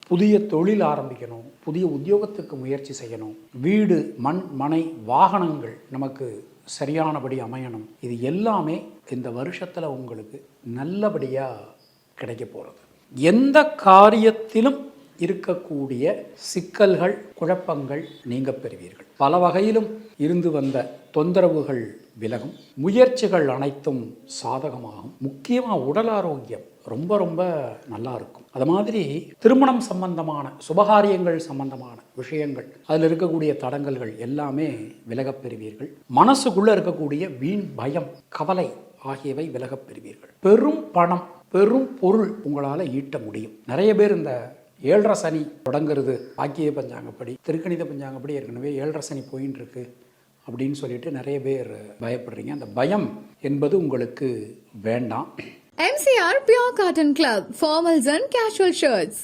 புதிய தொழில் ஆரம்பிக்கணும், புதிய உத்தியோகத்துக்கு முயற்சி செய்யணும், வீடு மண் மனை வாகனங்கள் நமக்கு சரியானபடி அமையணும். இது எல்லாமே இந்த வருஷத்தில் உங்களுக்கு நல்லபடியாக கிடைக்க போகிறது. எந்த காரியத்திலும் இருக்கக்கூடிய சிக்கல்கள் குழப்பங்கள் நீங்க பெறுவீர்கள். பல வகையிலும் இருந்து வந்த தொந்தரவுகள் விலகும். முயற்சிகள் அனைத்தும் சாதகமாகும். முக்கியமாக உடல் ஆரோக்கியம் ரொம்ப ரொம்ப நல்லா இருக்கும். அது மாதிரி திருமணம் சம்பந்தமான சுபகாரியங்கள் சம்பந்தமான விஷயங்கள், அதில் இருக்கக்கூடிய தடங்கல்கள் எல்லாமே விலகப் பெறுவீர்கள். மனசுக்குள்ள இருக்கக்கூடிய வீண் பயம் கவலை ஆகியவை விலகப் பெறுவீர்கள். பெரும் பணம் பெரும் பொருள் உங்களால் ஈட்ட முடியும். நிறைய பேர் இந்த 7.5 சனி தொடங்குறது பாக்கிய பஞ்சாங்கப்படி திருக்கணித பஞ்சாங்கப்படி ஏற்கனவே 7.5 சனி போயின்னு இருக்கு அப்படின்னு சொல்லிட்டு நிறைய பேர் பயப்படுறீங்க. அந்த பயம் என்பது உங்களுக்கு வேண்டாம். MCR Pure Cotton Club, formals and casual shirts.